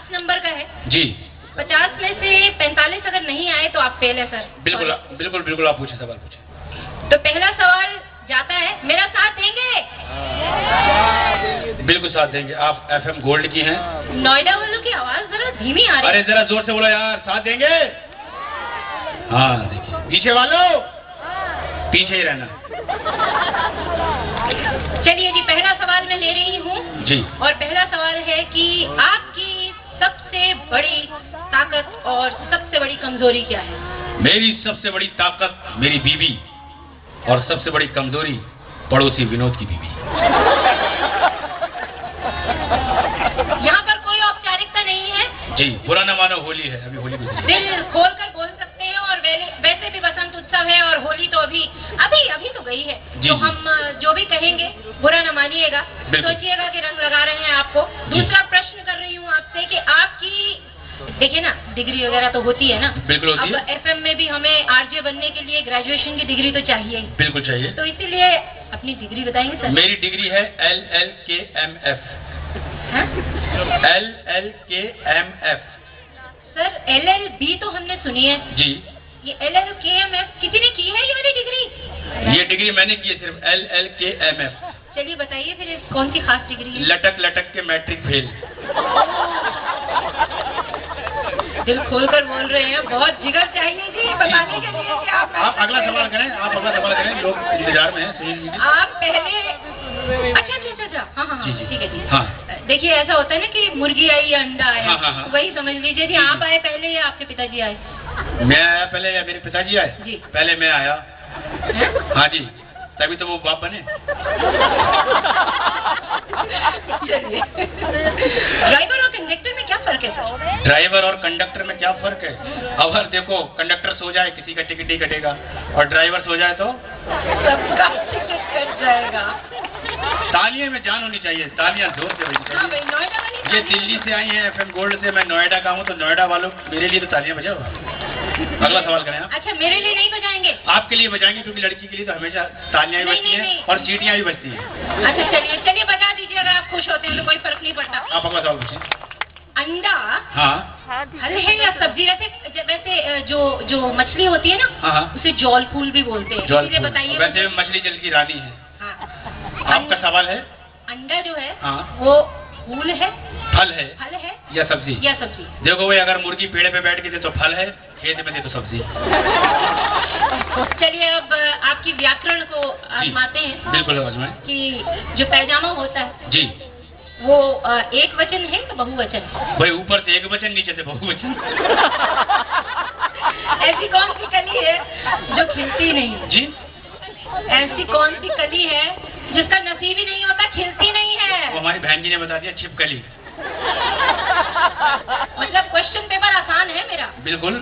50 number का है जी। 50 में से 45 अगर नहीं आए तो आप फेल है सर। बिल्कुल बिल्कुल बिल्कुल, आप पूछे, सवाल पूछे। तो पहला सवाल जाता है, मेरा साथ देंगे? बिल्कुल साथ देंगे। आप FM गोल्ड की हैं। नोएडा वालों की आवाज जरा धीमी आ रही है। अरे जरा जोर से बोलो यार, साथ देंगे? हाँ देखिए, पीछे वालों पीछे ही रहना। चलिए जी, पहला सवाल मैं ले रही हूँ जी। और पहला सवाल है कि आपकी सबसे बड़ी ताकत और सबसे बड़ी कमजोरी क्या है? मेरी सबसे बड़ी ताकत मेरी बीवी और सबसे बड़ी कमजोरी पड़ोसी विनोद की बीवी। यहाँ पर कोई औपचारिकता नहीं है जी, बुरा न मानो, होली है, अभी होली गुजरी। दिल खोल कर बोल सकते हैं। और वैसे भी बसंत उत्सव है और होली तो अभी तो गई है। जी, तो जी। हम जो भी कहेंगे बुरा न मानिएगा, सोचिएगा कि रंग लगा रहे हैं आपको। दूसरा प्रश्न कर रही हूँ आपसे कि आपकी, देखिए ना, डिग्री वगैरह तो होती है ना? बिल्कुल होती है। अब FM में भी हमें RJ बनने के लिए ग्रेजुएशन की डिग्री तो चाहिए ही। बिल्कुल चाहिए। तो इसीलिए अपनी डिग्री बताएंगे सर? मेरी डिग्री है LLKMF। हाँ? LLKMF। सर LLB तो हमने सुनी है जी। ये LLKMF किसी ने की है ये वाली डिग्री? ये डिग्री मैंने की है, सिर्फ LLKMF। चलिए बताइए फिर कौन सी खास डिग्री है? लटक लटक के मैट्रिक फेल। दिल खोलकर बोल रहे हैं, बहुत जिगर चाहिए जी बताने के लिए कि आप अगला सवाल करें, आप अगला सवाल करें, लोग इंतजार में हैं, सुन लीजिए। आप पहले, अच्छा, हाँ, जी, जी। ठीक है जी। हाँ। देखिए ऐसा होता है ना कि मुर्गी आई या अंडा आया। हाँ। वही समझ लीजिए जी, आप आए पहले या आपके पिताजी आए? मैं आया पहले या मेरे पिताजी आए? जी। पहले मैं आया। हाँ जी, तभी तो वो बाप बने। ड्राइवर और कंडक्टर में क्या फर्क है सर? ड्राइवर और कंडक्टर में क्या फर्क है? अगर देखो, कंडक्टर सो जाए किसी का टिकट ही कटेगा, और ड्राइवर सो जाए तो सबका टिकट कट जाएगा। तालियां में जान होनी चाहिए, तालियां जोर से होनी हाँ चाहिए। भाई, नोएडा वाली ये दिल्ली से आई हैं FM गोल्ड से, मैं नोएडा का हूँ, तो नोएडा वालों मेरे लिए तो तालियां बजाओ। अगला सवाल करें आप। अच्छा, मेरे लिए नहीं बजाएंगे? आपके लिए बजाएंगे, क्योंकि लड़की के लिए तो हमेशा तालियां भी बजती हैं और सीटियां भी बजती हैं। अच्छा चलिए बजा दीजिए, अगर आप खुश होते हैं तो कोई फर्क नहीं पड़ता। आप अगला सवाल पूछिए। अंडा हाँ। फल है या सब्जी? वैसे जो मछली होती है ना, हाँ। उसे जौल फूल भी बोलते हैं, इसलिए बताइए। वैसे मछली जल की रानी है। हाँ। आपका सवाल है? अंडा जो है हाँ। वो फूल है, फल है या सब्जी? देखो भाई, अगर मुर्गी पेड़ पे बैठ गई थी तो फल है, खेत में थी तो सब्जी। चलिए अब आपकी व्याकरण को आजमाते हैं। बिल्कुल आजमाएं। कि जो पैजामा होता है जी, वो एक वचन है या बहुवचन है? भाई ऊपर से एक वचन, नीचे से बहुवचन। ऐसी कौन सी कली है जो खिलती नहीं? जी, ऐसी कौन सी कली है जिसका नसीब ही नहीं होता, खिलती नहीं है? वो हमारी बहन जी ने बता दिया, छिपकली। मतलब क्वेश्चन पेपर आसान है मेरा। बिल्कुल।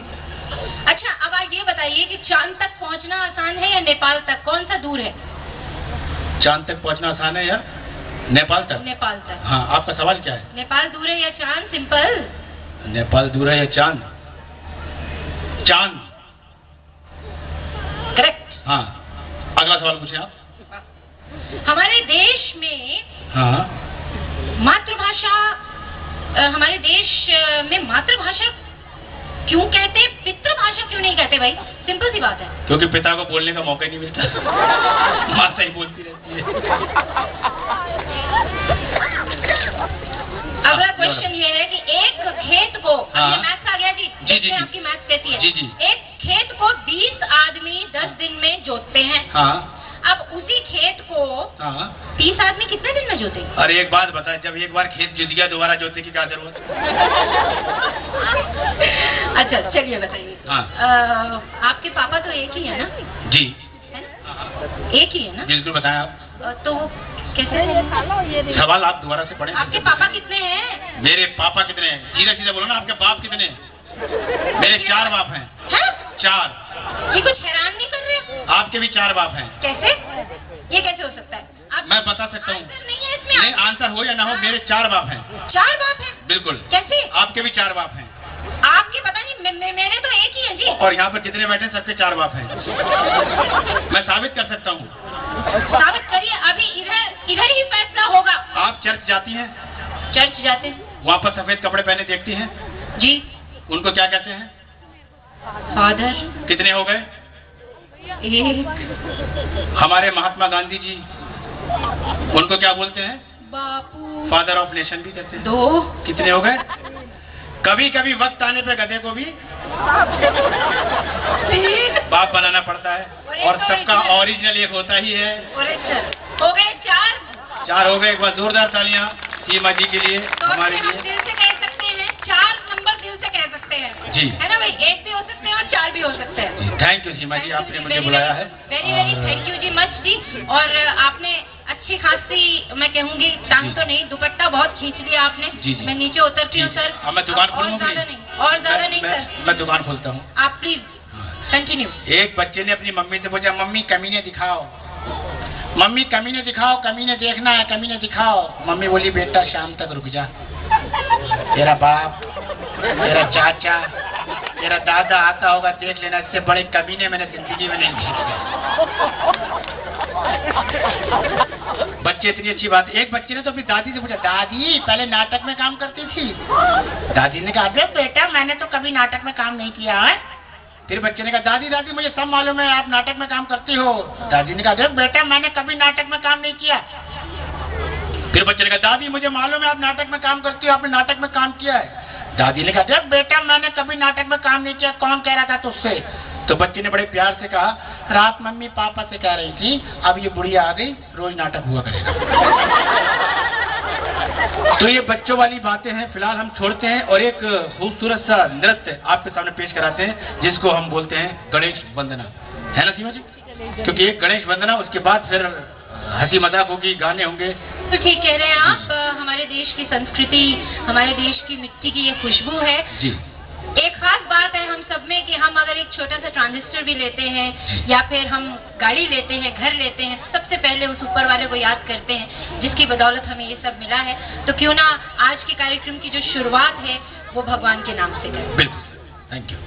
अच्छा, अब आप ये बताइए कि चांद तक पहुंचना आसान है या नेपाल तक? कौन सा दूर है? चांद तक पहुंचना आसान है या नेपाल तक? नेपाल तक। हाँ, आपका सवाल क्या है? नेपाल दूर है या चांद? सिंपल। नेपाल दूर है या चांद? चांद। करेक्ट। हाँ, अगला सवाल पूछे आप। हमारे देश में मातृभाषा, हमारे देश में मातृभाषा क्यों कहते हैं, पितृभाषा क्यों नहीं कहते भाई? सिंपल सी बात है। क्योंकि पिता को बोलने का मौका ही नहीं मिलता। माता ही बोलती रहती है। अगला क्वेश्चन ये है कि एक खेत को, ये मैथ्स आ गया जी, जी, आपकी मैथ्स कैसी है? जी। एक खेत को 20 आदमी 10 दिन में जोतते हैं। हाँ। अब उसी खेत को 30 आदमी कितने दिन में जोतेंगे? अरे एक बात बता, जब एक बार खेत जुत गया दोबारा जोतने की क्या जरूरत? अच्छा चलिए बताइए। आपके पापा तो एक ही है ना? जी, है ना? एक ही है ना? बिल्कुल बताएं आप। तो कैसे? सवाल आप दोबारा से पढ़ें। आपके पापा कितने हैं? मेरे पापा कितने हैं? सीधा सीधा बोलो ना, आपके बाप कितने हैं? मेरे 4 बाप हैं। 4। ये कुछ हैरान नहीं कर रहे? आपके भी 4 बाप हैं। कैसे? ये कैसे हो सकता है? मैं बता सकता हूँ। नहीं है इसमें। नहीं, आंसर हो या ना हो, मेरे 4 बाप हैं। 4 बाप हैं? बिल्कुल। कैसे? आपके भी 4 बाप हैं। आपके पता नहीं, मेरे तो एक ही है जी। और यहाँ पर जितने बैठे सबके 4 बाप हैं। मैं साबित कर सकता हूँ। साबित करिए, अभी इधर ही फैसला होगा। आप चर्च जाती हैं? चर्च जाते हैं। वहाँ पर सफेद कपड़े पहने देखती हैं जी। उनको क्या कहते हैं? फादर। कितने हो गए? एक। हमारे महात्मा गांधी जी, उनको क्या बोलते हैं? बापू। फादर ऑफ नेशन भी कहते हैं। 2। कितने हो गए? कभी कभी वक्त आने पे गधे को भी बाप बनाना पड़ता है, और सबका ओरिजिनल एक होता ही है। हो गए 4। 4 हो गए। एक बार जोरदार तालियां सीमा जी के लिए, तो हमारे हम लिए। दिल से कह सकते हैं, 4 नंबर दिल से कह सकते हैं जी, है ना भाई? 1 भी हो सकते हैं और 4 भी हो सकते हैं। थैंक यू सीमा जी, आपने मुझे बुलाया है। Very very thank you ji, much ji. और आपने अच्छी खासी, मैं कहूँगी टांग तो नहीं, दुपट्टा बहुत खींच लिया आपने। जी, जी। मैं नीचे उतरती हूँ सर। मैं दुकान और खोलूँ? ज्यादा नहीं, और ज्यादा नहीं सर। मैं दुकान खोलता हूँ, आप प्लीज कंटिन्यू। एक बच्चे ने अपनी मम्मी से पूछा, मम्मी कमीने दिखाओ, मम्मी कमीने दिखाओ, कमीने देखना है, कमीने दिखाओ। मम्मी बोली, बेटा शाम तक रुक जा, तेरा बाप, तेरा चाचा, तेरा दादा आता होगा, देख लेना, इससे बड़े कमीने मैंने जिंदगी में नहीं देखे। बच्चे इतनी अच्छी बात। एक बच्चे ने तो अपनी दादी से पूछा, दादी पहले नाटक में काम करती थी? दादी ने कहा, अबे बेटा मैंने तो कभी नाटक में काम नहीं किया है। फिर बच्चे ने कहा, दादी दादी मुझे सब मालूम है, आप नाटक में काम करती हो। दादी ने कहा, देख बेटा मैंने कभी नाटक में काम नहीं किया। फिर बच्चे ने कहा, दादी मुझे मालूम है आप नाटक में काम करती हो, आपने नाटक में काम किया है। दादी ने कहा, देख बेटा मैंने कभी नाटक में काम नहीं किया, कौन कह रहा था तुझसे? तो बच्चे ने बड़े प्यार से कहा, रात मम्मी पापा से कह रही थी, अब ये बुढ़िया आ गई, रोज नाटक हुआ करेगा। तो ये बच्चों वाली बातें हैं, फिलहाल हम छोड़ते हैं और एक खूबसूरत सा नृत्य आपके सामने पेश कराते हैं, जिसको हम बोलते हैं गणेश वंदना, है ना सीमा जी? क्योंकि एक गणेश वंदना, उसके बाद फिर हंसी मजाक होगी, गाने होंगे। तो ठीक कह रहे हैं आप। हमारे देश की संस्कृति, हमारे देश की मिट्टी की ये खुशबू है जी। एक खास बात है हम सब में कि हम अगर एक छोटा सा ट्रांजिस्टर भी लेते हैं या फिर हम गाड़ी लेते हैं, घर लेते हैं, सबसे पहले उस ऊपर वाले को याद करते हैं जिसकी बदौलत हमें ये सब मिला है। तो क्यों ना आज के कार्यक्रम की जो शुरुआत है वो भगवान के नाम से करें। बिल्कुल, थैंक यू।